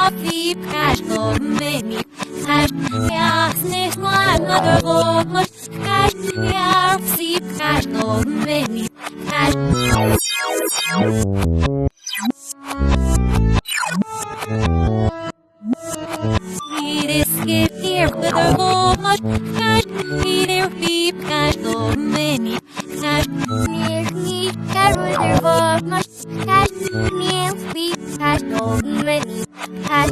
happy cash go many cash yeah snake one mother go much cash yeah see cash go many cash it is skip here with the go much cash either be cash go many cash near me cash with the go much cash near be cash go many cash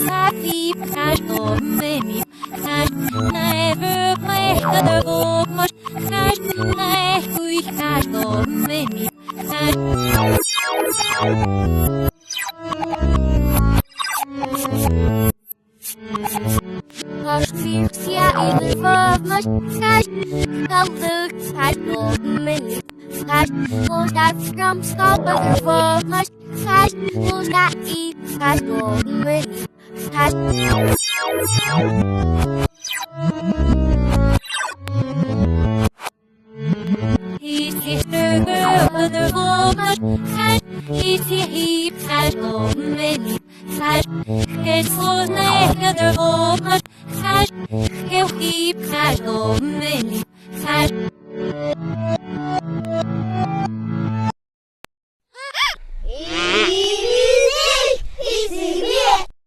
happy cash go many cash never play other go much cash we cash go many cash yeah, it was much cash color cash go many cash was that from stop other for much cash was that eat cash go many cash he's sister girl other for much cash he cash go many cash it's for neck other for much cash he cash go many